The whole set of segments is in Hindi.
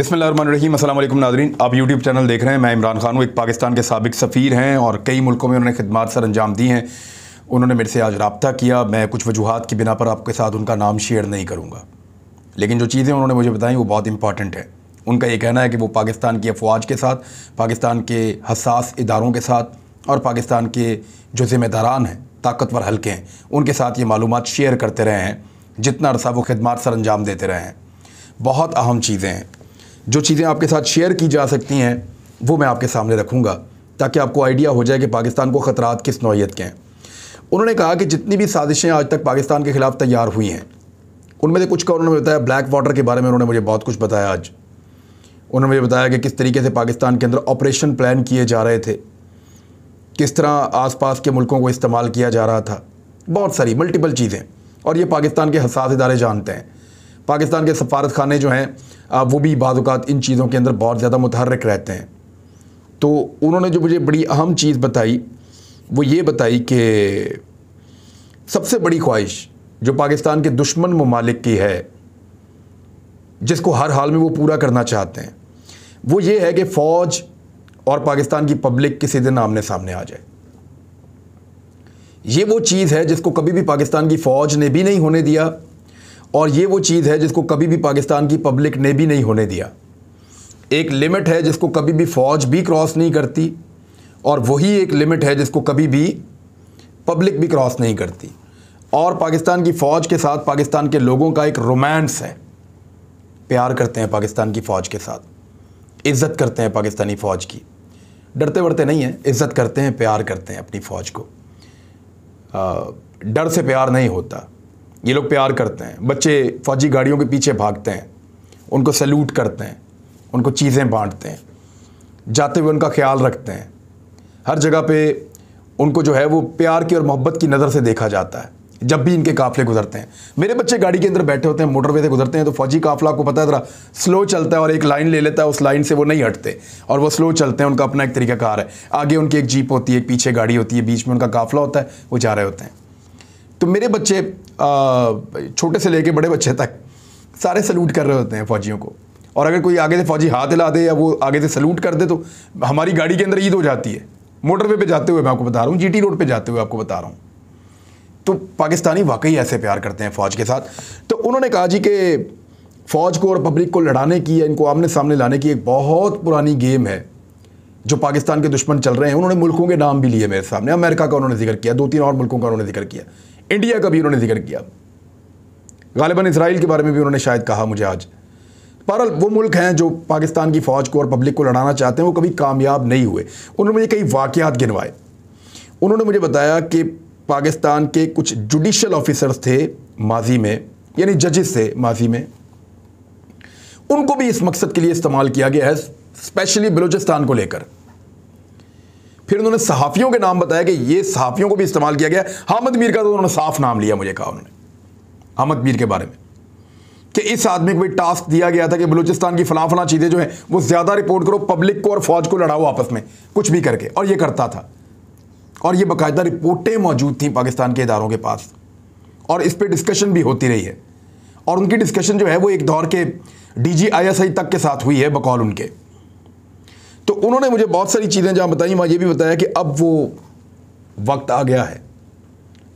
बिस्मिल्लाहिर्रहमानिर्रहीम, अस्सलाम वालेकुम नाज़रीन। आप यूट्यूब चैनल देख रहे हैं। मैं इमरान खान हूँ, एक पाकिस्तान के साबिक़ सफ़ीर हैं और कई मुल्कों में उन्होंने खिदमात सर अंजाम दी हैं। उन्होंने मेरे से आज रब्ता किया। मैं कुछ वजूहात की बिना पर आपके साथ उनका नाम शेयर नहीं करूँगा, लेकिन जो चीज़ें उन्होंने मुझे बताई वो बहुत इंपॉर्टेंट है। उनका ये कहना है कि वो पाकिस्तान की अफवाज के साथ, पाकिस्तान के हसास इदारों के साथ और पाकिस्तान के जो ज़िम्मेदारान हैं, ताकतवर हल्के हैं, उनके साथ ये मालूमात शेयर करते रहे हैं जितना अरसा वो खिदमात सर अंजाम देते रहे हैं। बहुत अहम चीज़ें हैं, जो चीज़ें आपके साथ शेयर की जा सकती हैं वो मैं आपके सामने रखूँगा ताकि आपको आइडिया हो जाए कि पाकिस्तान को ख़तरात किस नौइयत के हैं। उन्होंने कहा कि जितनी भी साजिशें आज तक पाकिस्तान के ख़िलाफ़ तैयार हुई हैं, उनमें से कुछ का उन्होंने बताया। ब्लैक वाटर के बारे में उन्होंने मुझे बहुत कुछ बताया। आज उन्होंने मुझे बताया कि किस तरीके से पाकिस्तान के अंदर ऑपरेशन प्लान किए जा रहे थे, किस तरह आसपास के मुल्कों को इस्तेमाल किया जा रहा था, बहुत सारी मल्टीपल चीज़ें। और ये पाकिस्तान के हसास इदारे जानते हैं। पाकिस्तान के सफारत खाने जो हैं वो भी बाज़ औक़ात इन चीज़ों के अंदर बहुत ज़्यादा मुतहर्रिक रहते हैं। तो उन्होंने जो मुझे बड़ी अहम चीज़ बताई वो ये बताई कि सबसे बड़ी ख्वाहिश जो पाकिस्तान के दुश्मन ममालिक की है, जिसको हर हाल में वो पूरा करना चाहते हैं, वो ये है कि फ़ौज और पाकिस्तान की पब्लिक किसी दिन आमने सामने आ जाए। ये वो चीज़ है जिसको कभी भी पाकिस्तान की फ़ौज ने भी नहीं होने दिया और ये वो चीज़ है जिसको कभी भी पाकिस्तान की पब्लिक ने भी नहीं होने दिया। एक लिमिट है जिसको कभी भी फ़ौज भी क्रॉस नहीं करती और वही एक लिमिट है जिसको कभी भी पब्लिक भी क्रॉस नहीं करती। और पाकिस्तान की फ़ौज के साथ पाकिस्तान के लोगों का एक रोमांस है। प्यार करते हैं पाकिस्तान की फ़ौज के साथ, इज़्ज़त करते हैं पाकिस्तानी फ़ौज की, डरते वरते नहीं हैं, इज़्ज़त करते हैं, प्यार करते हैं अपनी फ़ौज को। डर से प्यार नहीं होता, ये लोग प्यार करते हैं। बच्चे फ़ौजी गाड़ियों के पीछे भागते हैं, उनको सैल्यूट करते हैं, उनको चीज़ें बांटते हैं, जाते हुए उनका ख्याल रखते हैं। हर जगह पे उनको जो है वो प्यार की और मोहब्बत की नज़र से देखा जाता है जब भी इनके काफ़िले गुजरते हैं। मेरे बच्चे गाड़ी के अंदर बैठे होते हैं, मोटरवे से गुजरते हैं तो फ़ौजी काफ़िला, आपको पता है, ज़रा स्लो चलता है और एक लाइन ले लेता है, उस लाइन से वो नहीं हटते और वो स्लो चलते हैं। उनका अपना एक तरीक़ाकार है। आगे उनकी एक जीप होती है, एक पीछे गाड़ी होती है, बीच में उनका काफ़िला होता है, वो जा रहे होते हैं। तो मेरे बच्चे छोटे से लेके बड़े बच्चे तक सारे सलूट कर रहे होते हैं फ़ौजियों को। और अगर कोई आगे से फ़ौजी हाथ हिला दे या वो आगे से सलूट कर दे तो हमारी गाड़ी के अंदर ईद हो जाती है। मोटरवे पे जाते हुए मैं आपको बता रहा हूँ, जीटी रोड पे जाते हुए आपको बता रहा हूँ। तो पाकिस्तानी वाकई ऐसे प्यार करते हैं फ़ौज के साथ। तो उन्होंने कहा जी कि फ़ौज को और पब्लिक को लड़ाने की या इनको आमने सामने लाने की एक बहुत पुरानी गेम है जो पाकिस्तान के दुश्मन चल रहे हैं। उन्होंने मुल्कों के नाम भी लिए मेरे सामने। अमेरिका का उन्होंने जिक्र किया, 2-3 और मुल्कों का उन्होंने जिक्र किया, इंडिया का भी उन्होंने जिक्र किया, गालिबन इजराइल के बारे में भी उन्होंने शायद कहा मुझे आज। पर वो मुल्क हैं जो पाकिस्तान की फ़ौज को और पब्लिक को लड़ाना चाहते हैं, वो कभी कामयाब नहीं हुए। उन्होंने मुझे कई वाक़यात गिनवाए। उन्होंने मुझे बताया कि पाकिस्तान के कुछ जुडिशल ऑफिसर्स थे माजी में, यानी जजेस थे माजी में, उनको भी इस मकसद के लिए इस्तेमाल किया गया है, स्पेशली बलूचिस्तान को लेकर। फिर उन्होंने सहाफ़ियों के नाम बताया कि ये सहाफ़ियों को भी इस्तेमाल किया गया। हामिद मीर का तो उन्होंने साफ नाम लिया, मुझे कहा उन्होंने हामिद मीर के बारे में कि इस आदमी को भी टास्क दिया गया था कि बलूचिस्तान की फलां चीज़ें जो हैं वो ज़्यादा रिपोर्ट करो, पब्लिक को और फ़ौज को लड़ाओ आपस में कुछ भी करके, और ये करता था। और ये बाकायदा रिपोर्टें मौजूद थी पाकिस्तान के इदारों के पास और इस पर डिस्कशन भी होती रही है। और उनकी डिस्कशन जो है वो एक दौर के DGISI तक के साथ हुई है बकौल उनके। तो उन्होंने मुझे बहुत सारी चीज़ें जहाँ बताई, वहाँ ये भी बताया कि अब वो वक्त आ गया है,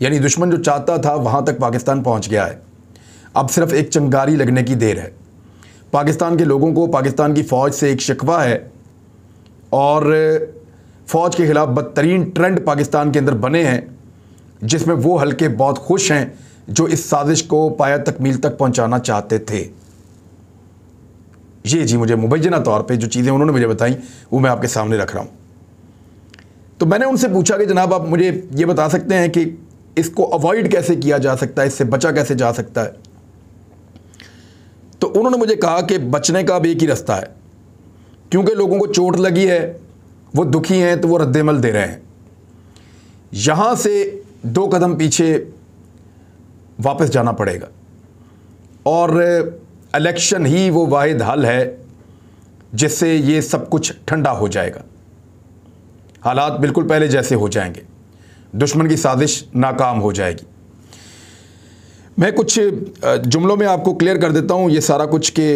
यानी दुश्मन जो चाहता था वहाँ तक पाकिस्तान पहुँच गया है। अब सिर्फ एक चंगारी लगने की देर है। पाकिस्तान के लोगों को पाकिस्तान की फ़ौज से एक शिकवा है और फ़ौज के ख़िलाफ़ बदतरीन ट्रेंड पाकिस्तान के अंदर बने हैं, जिसमें वो हल्के बहुत खुश हैं जो इस साजिश को पाया तकमील तक पहुँचाना चाहते थे। ये जी मुझे मुबैना तौर पे जो चीज़ें उन्होंने मुझे बताई वो मैं आपके सामने रख रहा हूँ। तो मैंने उनसे पूछा कि जनाब आप मुझे ये बता सकते हैं कि इसको अवॉइड कैसे किया जा सकता है, इससे बचा कैसे जा सकता है। तो उन्होंने मुझे कहा कि बचने का अब एक ही रास्ता है, क्योंकि लोगों को चोट लगी है, वो दुखी हैं, तो वो रद्देमल दे रहे हैं। यहाँ से 2 कदम पीछे वापस जाना पड़ेगा और इलेक्शन ही वो वाहिद हल है जिससे ये सब कुछ ठंडा हो जाएगा। हालात बिल्कुल पहले जैसे हो जाएंगे, दुश्मन की साजिश नाकाम हो जाएगी। मैं कुछ जुमलों में आपको क्लियर कर देता हूँ ये सारा कुछ कि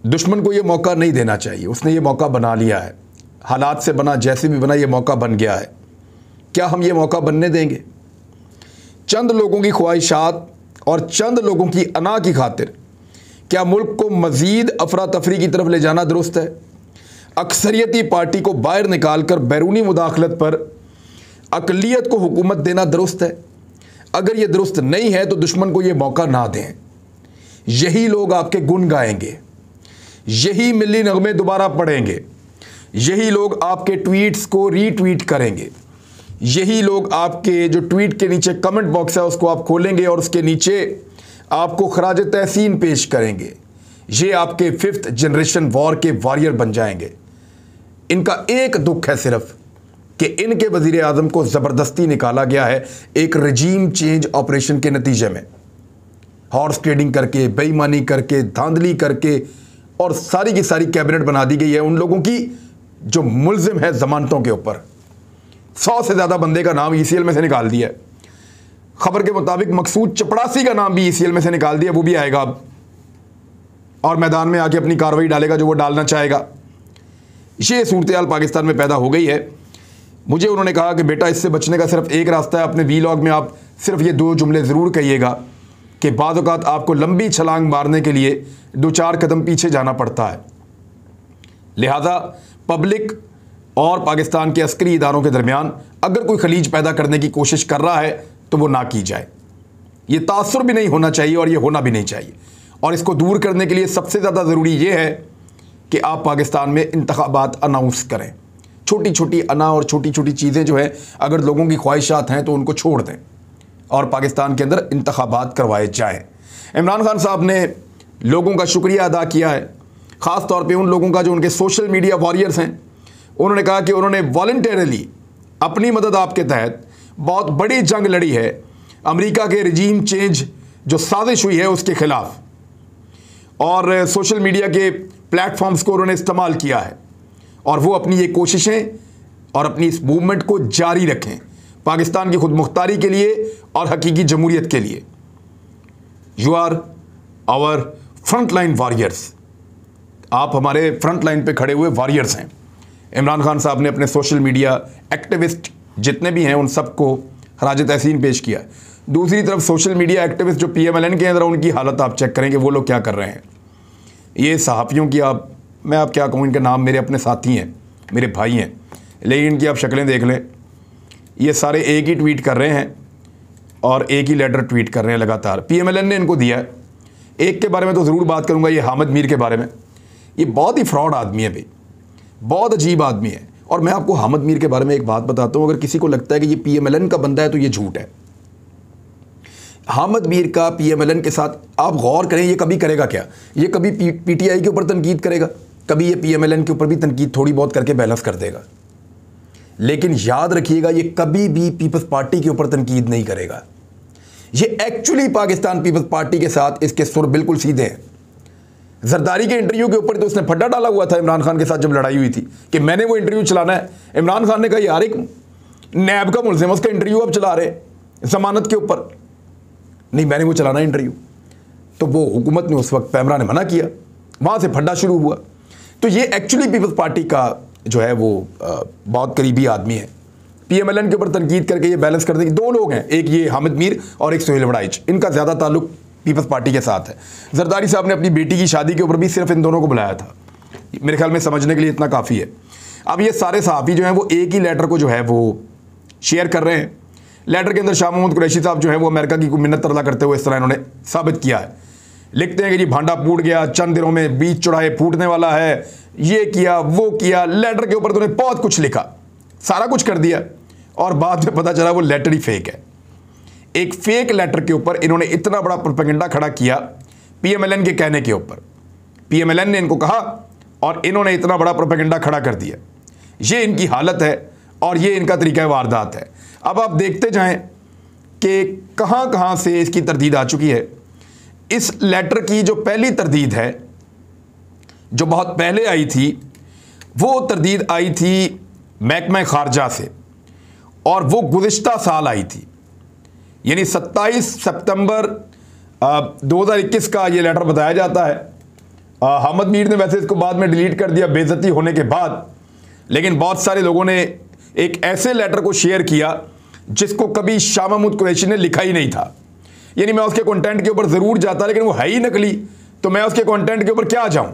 दुश्मन को ये मौका नहीं देना चाहिए, उसने ये मौका बना लिया है, हालात से बना, जैसे भी बना ये मौका बन गया है। क्या हम ये मौका बनने देंगे? चंद लोगों की ख्वाहिशात और चंद लोगों की अना की खातिर क्या मुल्क को मज़ीद अफरा तफरी की तरफ ले जाना दुरुस्त है? अक्सरियती पार्टी को बाहर निकालकर बैरूनी मुदाखलत पर अक़लियत को हुकूमत देना दुरुस्त है? अगर ये दुरुस्त नहीं है तो दुश्मन को ये मौका ना दें। यही लोग आपके गुण गाएंगे, यही मिली नगमे दोबारा पढ़ेंगे, यही लोग आपके ट्वीट्स को रीट्वीट करेंगे, यही लोग आपके जो ट्वीट के नीचे कमेंट बॉक्स है उसको आप खोलेंगे और उसके नीचे आपको खराज तहसीन पेश करेंगे। ये आपके 5th जनरेशन वॉर के वॉरियर बन जाएंगे। इनका एक दुख है सिर्फ कि इनके वज़ीर आज़म को ज़बरदस्ती निकाला गया है एक रजीम चेंज ऑपरेशन के नतीजे में, हॉर्स ट्रेडिंग करके, बेईमानी करके, धांधली करके, और सारी की सारी कैबिनेट बना दी गई है उन लोगों की जो मुल्जिम है जमानतों के ऊपर। 100 से ज़्यादा बंदे का नाम ECL में से निकाल दिया है। खबर के मुताबिक मकसूद चपड़ासी का नाम भी ECL में से निकाल दिया, वो भी आएगा अब और मैदान में आके अपनी कार्रवाई डालेगा जो वो डालना चाहेगा। ये सूरत हाल पाकिस्तान में पैदा हो गई है। मुझे उन्होंने कहा कि बेटा इससे बचने का सिर्फ एक रास्ता है, अपने वीलॉग में आप सिर्फ ये 2 जुमले ज़रूर कहिएगा कि बाद औक़ात आपको लंबी छलांग मारने के लिए 2-4 कदम पीछे जाना पड़ता है। लिहाजा पब्लिक और पाकिस्तान के अस्करी इदारों के दरमियान अगर कोई खलीज पैदा करने की कोशिश कर रहा है तो वो ना की जाए। ये तासुर भी नहीं होना चाहिए और ये होना भी नहीं चाहिए। और इसको दूर करने के लिए सबसे ज़्यादा ज़रूरी ये है कि आप पाकिस्तान में इंतखाबात अनाउंस करें। छोटी छोटी अना और छोटी छोटी चीज़ें जो है अगर लोगों की ख्वाहिशात हैं तो उनको छोड़ दें और पाकिस्तान के अंदर इंतखाबात करवाए जाएँ। इमरान खान साहब ने लोगों का शुक्रिया अदा किया है, ख़ास तौर पे उन लोगों का जो उनके सोशल मीडिया वॉरियर्स हैं। उन्होंने कहा कि उन्होंने वॉलंटरली अपनी मदद आपके तहत बहुत बड़ी जंग लड़ी है अमेरिका के रजीम चेंज जो साजिश हुई है उसके ख़िलाफ़, और सोशल मीडिया के प्लेटफॉर्म्स को उन्होंने इस्तेमाल किया है और वो अपनी ये कोशिशें और अपनी इस मूवमेंट को जारी रखें पाकिस्तान की खुद मुख्तारी के लिए और हकीकी जमहूरियत के लिए। You are our front line warriors, आप हमारे फ्रंट लाइन पे खड़े हुए वॉरियर्स हैं। इमरान खान साहब ने अपने सोशल मीडिया एक्टिविस्ट जितने भी हैं उन सबको खराज तहसीन पेश किया। दूसरी तरफ सोशल मीडिया एक्टिविस्ट जो PMLN के अंदर उनकी हालत आप चेक करें कि वो लोग क्या कर रहे हैं। ये सहाफ़ियों की मैं आप क्या कहूँ, इनके नाम मेरे अपने साथी हैं, मेरे भाई हैं, लेकिन इनकी आप शक्लें देख लें। ये सारे एक ही ट्वीट कर रहे हैं और एक ही लेटर ट्वीट कर रहे हैं लगातार। PMLN ने इनको दिया है। एक के बारे में तो ज़रूर बात करूँगा, ये हामिद मीर के बारे में। ये बहुत ही फ्रॉड आदमी है भाई, बहुत अजीब आदमी है। और मैं आपको हामिद मीर के बारे में एक बात बताता हूँ, अगर किसी को लगता है कि ये PMLN का बंदा है तो ये झूठ है। हामिद मीर का PMLN के साथ आप गौर करें, ये कभी करेगा क्या? ये कभी PTI के ऊपर तनकीद करेगा, कभी ये PMLN के ऊपर भी तनकीद थोड़ी बहुत करके बैलेंस कर देगा। लेकिन याद रखिएगा ये कभी भी पीपल्स पार्टी के ऊपर तनकीद नहीं करेगा। ये एक्चुअली पाकिस्तान पीपल्स पार्टी के साथ इसके सुर बिल्कुल सीधे हैं। जरदारी के इंटरव्यू के ऊपर तो उसने फड्डा डाला हुआ था इमरान खान के साथ जब लड़ाई हुई थी कि मैंने वो इंटरव्यू चलाना है। इमरान खान ने कहा यार एक नैब का मुल्ज़िम उसका इंटरव्यू आप चला रहे जमानत के ऊपर, नहीं मैंने वो चलाना है इंटरव्यू। तो वो हुकूमत ने उस वक्त पैमरा ने मना किया, वहाँ से फड्डा शुरू हुआ। तो ये एक्चुअली पीपल्स पार्टी का जो है वो बहुत करीबी आदमी है। PMLN के ऊपर तनकीद करके ये बैलेंस कर देंगे। 2 लोग हैं, एक ये हामिद मीर और एक सोहेल वड़ाइच, इनका ज़्यादा ताल्लुक पीपल्स पार्टी के साथ है। जरदारी साहब ने अपनी बेटी की शादी के ऊपर भी सिर्फ इन दोनों को बुलाया था। मेरे ख्याल में समझने के लिए इतना काफ़ी है। अब ये सारे सहाफ़ी जो हैं वो एक ही लेटर को जो है वो शेयर कर रहे हैं। लेटर के अंदर शाह मोहम्मद कुरैशी साहब जो है वो अमेरिका की मिन्नत तरला करते हुए इस तरह इन्होंने साबित किया है। लिखते हैं कि जी भांडा फूट गया, चंद दिनों में बीच चौड़ाए फूटने वाला है, ये किया वो किया। लेटर के ऊपर तो उन्होंने बहुत कुछ लिखा, सारा कुछ कर दिया और बाद में पता चला वो लेटर ही फेक है। एक फेक लेटर के ऊपर इन्होंने इतना बड़ा प्रोपेगेंडा खड़ा किया PMLN के कहने के ऊपर। PMLN ने इनको कहा और इन्होंने इतना बड़ा प्रोपेगेंडा खड़ा कर दिया। ये इनकी हालत है और ये इनका तरीका वारदात है। अब आप देखते जाएं कि कहां कहां से इसकी तरदीद आ चुकी है। इस लेटर की जो पहली तरदीद है जो बहुत पहले आई थी, वो तरदीद आई थी महकमा खारजा से और वो गुज़िश्ता साल आई थी, यानी 27 सितंबर 2021 का ये लेटर बताया जाता है। हामिद मीर ने वैसे इसको बाद में डिलीट कर दिया बेइज्जती होने के बाद, लेकिन बहुत सारे लोगों ने एक ऐसे लेटर को शेयर किया जिसको कभी शाह महमूद कुरैशी ने लिखा ही नहीं था। यानी मैं उसके कंटेंट के ऊपर ज़रूर जाता, लेकिन वो है ही नकली, तो मैं उसके कंटेंट के ऊपर क्या जाऊं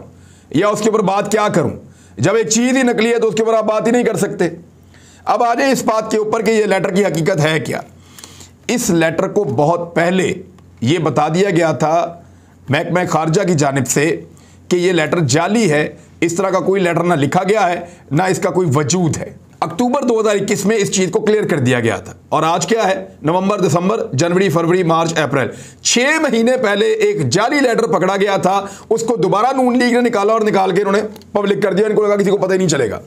या उसके ऊपर बात क्या करूं? जब एक चीज़ ही नकली है तो उसके ऊपर आप बात ही नहीं कर सकते। अब आ जाए इस बात के ऊपर कि ये लेटर की हकीकत है क्या। इस लेटर को बहुत पहले ये बता दिया गया था महकमा खारजा की जानिब से कि ये लेटर जाली है, इस तरह का कोई लेटर ना लिखा गया है, ना इसका कोई वजूद है। अक्टूबर 2021 में इस चीज़ को क्लियर कर दिया गया था, और आज क्या है, नवंबर, दिसंबर, जनवरी, फरवरी, मार्च, अप्रैल, 6 महीने पहले एक जाली लेटर पकड़ा गया था। उसको दोबारा नून लीग ने निकाला और निकाल के इन्होंने पब्लिक कर दिया। इनको लगा किसी को पता ही नहीं चलेगा,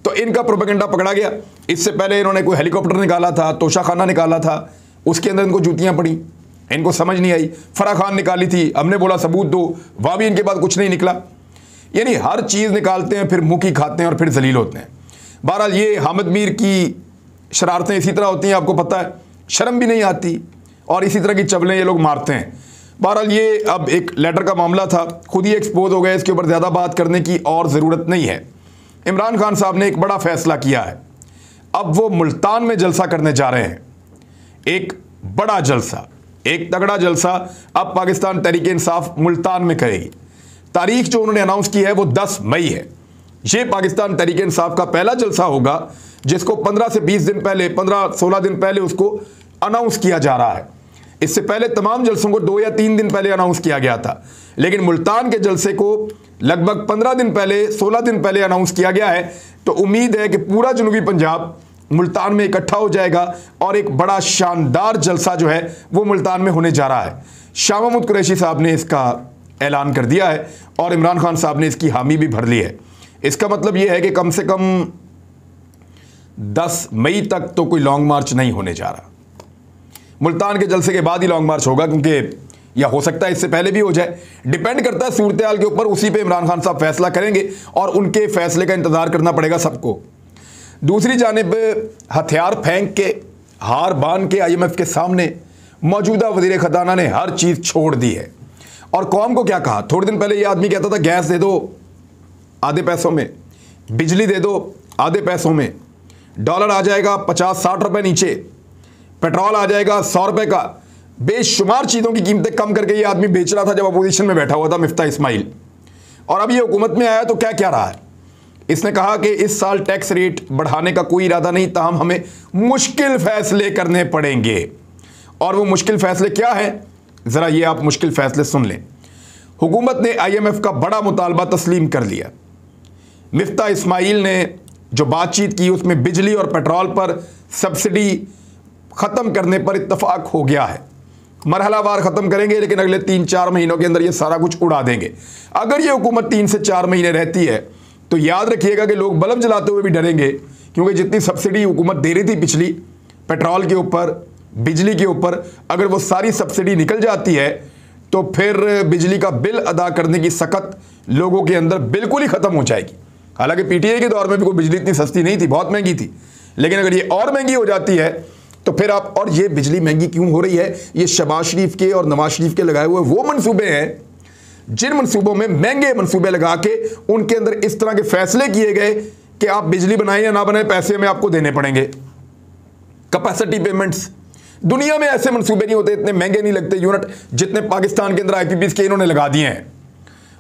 तो इनका प्रोपेगेंडा पकड़ा गया। इससे पहले इन्होंने कोई हेलीकॉप्टर निकाला था, तोशाखाना निकाला था, उसके अंदर इनको जूतियां पड़ी, इनको समझ नहीं आई। फराह खान निकाली थी, हमने बोला सबूत दो, वहां भी इनके बाद कुछ नहीं निकला। यानी हर चीज़ निकालते हैं, फिर मुँह की खाते हैं और फिर जलील होते हैं। बहरहाल ये हामिद मीर की शरारतें इसी तरह होती हैं, आपको पता है, शर्म भी नहीं आती और इसी तरह की चवलें ये लोग मारते हैं। बहरहाल ये अब एक लेटर का मामला था, खुद ही एक्सपोज हो गया, इसके ऊपर ज़्यादा बात करने की और ज़रूरत नहीं है। इमरान खान साहब ने एक बड़ा फैसला किया है, अब वो मुल्तान में जलसा करने जा रहे हैं। एक बड़ा जलसा, एक तगड़ा जलसा अब पाकिस्तान तहरीक इंसाफ मुल्तान में करेगी। तारीख जो उन्होंने अनाउंस की है वो 10 मई है। ये पाकिस्तान तहरीक इंसाफ का पहला जलसा होगा जिसको 15 से 20 दिन पहले, 15-16 दिन पहले उसको अनाउंस किया जा रहा है। इससे पहले तमाम जलसों को 2 या 3 दिन पहले अनाउंस किया गया था, लेकिन मुल्तान के जलसे को लगभग 15 दिन पहले, 16 दिन पहले अनाउंस किया गया है। तो उम्मीद है कि पूरा जनूबी पंजाब मुल्तान में इकट्ठा हो जाएगा और एक बड़ा शानदार जलसा जो है वो मुल्तान में होने जा रहा है। शाह महमूद कुरैशी साहब ने इसका ऐलान कर दिया है और इमरान खान साहब ने इसकी हामी भी भर ली है। इसका मतलब यह है कि कम से कम 10 मई तक तो कोई लॉन्ग मार्च नहीं होने जा रहा। मुल्तान के जलसे के बाद ही लॉन्ग मार्च होगा, क्योंकि या हो सकता है इससे पहले भी हो जाए, डिपेंड करता है सूरत हाल के ऊपर। उसी पे इमरान खान साहब फैसला करेंगे और उनके फैसले का इंतजार करना पड़ेगा सबको। दूसरी जानिब हथियार फेंक के, हार बांध के IMF के सामने मौजूदा वजीर खजाना ने हर चीज़ छोड़ दी है। और कौम को क्या कहा, थोड़े दिन पहले ये आदमी कहता था गैस दे दो आधे पैसों में, बिजली दे दो आधे पैसों में, डॉलर आ जाएगा 50-60 रुपए नीचे, पेट्रोल आ जाएगा 100 रुपए का। बेशुमार चीज़ों की कीमतें कम करके ये आदमी बेच रहा था जब अपोजिशन में बैठा हुआ था मिफ्ता इस्माइल। और अब ये हुकूमत में आया तो क्या क्या रहा है, इसने कहा कि इस साल टैक्स रेट बढ़ाने का कोई इरादा नहीं, ताहम हमें मुश्किल फैसले करने पड़ेंगे। और वो मुश्किल फैसले क्या हैं, ज़रा ये आप मुश्किल फैसले सुन लें। हुकूमत ने IMF का बड़ा मुतालबा तस्लीम कर लिया। मिफ्ता इस्माइल ने जो बातचीत की उसमें बिजली और पेट्रोल पर सब्सिडी ख़त्म करने पर इत्तफाक हो गया है। मरहलावार ख़त्म करेंगे, लेकिन अगले 3-4 महीनों के अंदर ये सारा कुछ उड़ा देंगे। अगर ये हुकूमत 3 से 4 महीने रहती है तो याद रखिएगा कि लोग बल्ब जलाते हुए भी डरेंगे, क्योंकि जितनी सब्सिडी हुकूमत दे रही थी पिछली पेट्रोल के ऊपर, बिजली के ऊपर, अगर वो सारी सब्सिडी निकल जाती है तो फिर बिजली का बिल अदा करने की सकत लोगों के अंदर बिल्कुल ही ख़त्म हो जाएगी। हालांकि PTI के दौर में भी कोई बिजली इतनी सस्ती नहीं थी, बहुत महंगी थी, लेकिन अगर ये और महंगी हो जाती है तो फिर आप, और ये बिजली महंगी क्यों हो रही है, ये शहबाज शरीफ के और नवाज शरीफ के लगाए हुए वो मनसूबे हैं जिन मनसूबों में महंगे मनसूबे लगा के उनके अंदर इस तरह के फैसले किए गए कि आप बिजली बनाएं या ना बनाएं, पैसे में आपको देने पड़ेंगे। कैपेसिटी पेमेंट्स, दुनिया में ऐसे मनसूबे नहीं होते, इतने महंगे नहीं लगते यूनिट जितने पाकिस्तान के अंदर IPPs के इन्होंने लगा दिए हैं,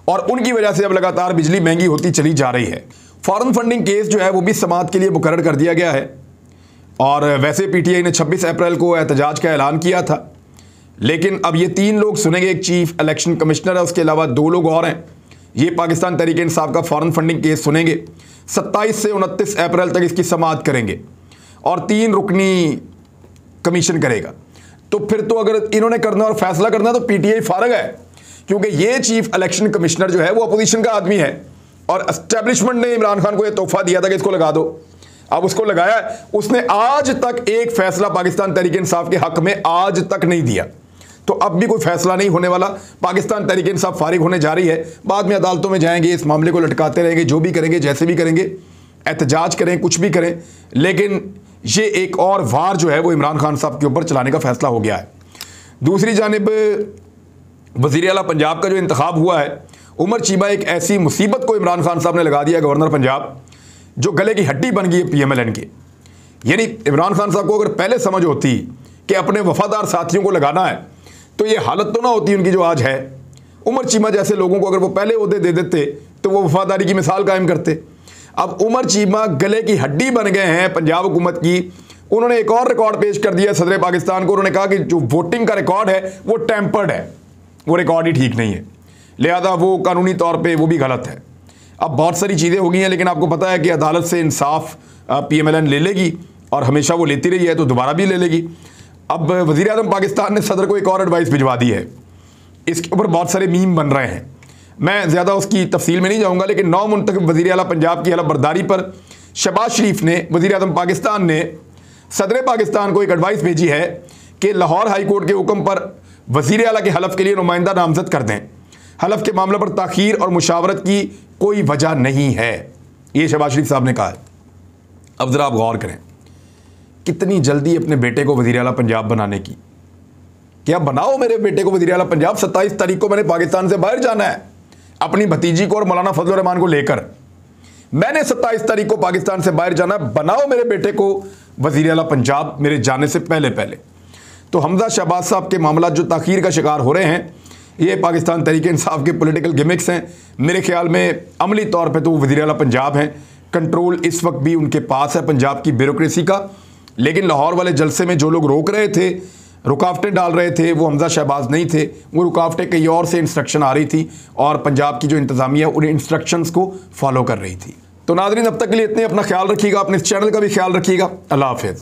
और उनकी वजह से अब लगातार बिजली महंगी होती चली जा रही है। फॉरेन फंडिंग केस जो है वो भी समाअत के लिए मुकर्रर कर दिया गया है। और वैसे PTI ने 26 अप्रैल को एहतजाज का ऐलान किया था, लेकिन अब ये 3 लोग सुनेंगे, एक चीफ इलेक्शन कमिश्नर है, उसके अलावा 2 लोग और हैं। ये पाकिस्तान तहरीक इंसाफ का फॉरेन फंडिंग केस सुनेंगे, 27 से 29 अप्रैल तक इसकी समाअत करेंगे और 3 रुकनी कमीशन करेगा। तो फिर तो अगर इन्होंने करना और फैसला करना तो PTI फारग है, क्योंकि ये चीफ इलेक्शन कमिश्नर जो है वो अपोजिशन का आदमी है और एस्टेब्लिशमेंट ने इमरान खान को ये तोहफा दिया था कि इसको लगा दो। अब उसको लगाया, उसने आज तक एक फैसला पाकिस्तान तहरीक इंसाफ के हक में आज तक नहीं दिया, तो अब भी कोई फैसला नहीं होने वाला। पाकिस्तान तहरीक इंसाफ फारिग होने जा रही है, बाद में अदालतों में जाएंगे, इस मामले को लटकाते रहेंगे, जो भी करेंगे, जैसे भी करेंगे, एहतजाज करें, कुछ भी करें, लेकिन ये एक और वार जो है वो इमरान खान साहब के ऊपर चलाने का फैसला हो गया है। दूसरी जानिब वज़ीर आला पंजाब का जो इंतखाब हुआ है उमर चीमा एक ऐसी मुसीबत को इमरान खान साहब ने लगा दिया गवर्नर पंजाब, जो गले की हड्डी बन गई है PMLN के। यानी इमरान खान साहब को अगर पहले समझ होती कि अपने वफादार साथियों को लगाना है तो ये हालत तो ना होती उनकी जो आज है। उमर चीमा जैसे लोगों को अगर वो पहले ओहदे दे देते तो वो वफादारी की मिसाल कायम करते। अब उमर चीमा गले की हड्डी बन गए हैं पंजाब हुकूमत की। उन्होंने एक और रिकॉर्ड पेश कर दिया सदर पाकिस्तान को। उन्होंने कहा कि जो वोटिंग का रिकॉर्ड है वो टेम्पर्ड है, वो रिकॉर्ड ही ठीक नहीं है, लिहाजा वो कानूनी तौर पे वो भी गलत है। अब बहुत सारी चीज़ें हो गई हैं, लेकिन आपको पता है कि अदालत से इंसाफ PMLN ले लेगी और हमेशा वो लेती रही है तो दोबारा भी ले लेगी। अब वज़ीर आज़म पाकिस्तान ने सदर को एक और एडवाइस भिजवा दी है। इसके ऊपर बहुत सारे मीम बन रहे हैं, मैं ज़्यादा उसकी तफसील में नहीं जाऊँगा, लेकिन 9 मुंतखब वज़ीर आला पंजाब की हलफ बर्दारी पर शहबाज शरीफ ने, वज़ीर आज़म पाकिस्तान ने सदर पाकिस्तान को एक एडवाइस भेजी है कि लाहौर हाई कोर्ट के हुक्म पर वज़ीर आला के हलफ के लिए नुमाइंदा नामजद कर दें। हलफ के मामले पर ताख़ीर और मुशावरत की कोई वजह नहीं है, ये शहबाज शरीफ साहब ने कहा है। अब ज़रा आप गौर करें, कितनी जल्दी अपने बेटे को वज़ीर आला पंजाब बनाने की। क्या बनाओ मेरे बेटे को वज़ीर आला पंजाब, 27 तारीख को मैंने पाकिस्तान से बाहर जाना है अपनी भतीजी को और मौलाना फजल रहमान को लेकर। मैंने 27 तारीख को पाकिस्तान से बाहर जाना है, बनाओ मेरे बेटे को वज़ीर आला पंजाब मेरे जाने से पहले पहले। तो हमजा शहबाज साहब के मामला जो ताख़ीर का शिकार हो रहे हैं, ये पाकिस्तान तहरीक इंसाफ के पॉलिटिकल गिमिक्स हैं। मेरे ख्याल में अमली तौर पे तो वो वज़ीर आला पंजाब हैं, कंट्रोल इस वक्त भी उनके पास है पंजाब की ब्यूरोक्रेसी का। लेकिन लाहौर वाले जलसे में जो लोग रोक रहे थे, रुकावटें डाल रहे थे, वो हमजा शहबाज नहीं थे। वो रुकावटें कहीं और से इंस्ट्रक्शन आ रही थी और पंजाब की जो इंतज़ामिया उन इंस्ट्रक्शंस को फॉलो कर रही थी। तो नाज़रीन, अब तक के लिए इतने, अपना ख्याल रखिएगा, अपने इस चैनल का भी ख्याल रखिएगा। अल्लाह हाफ़िज़।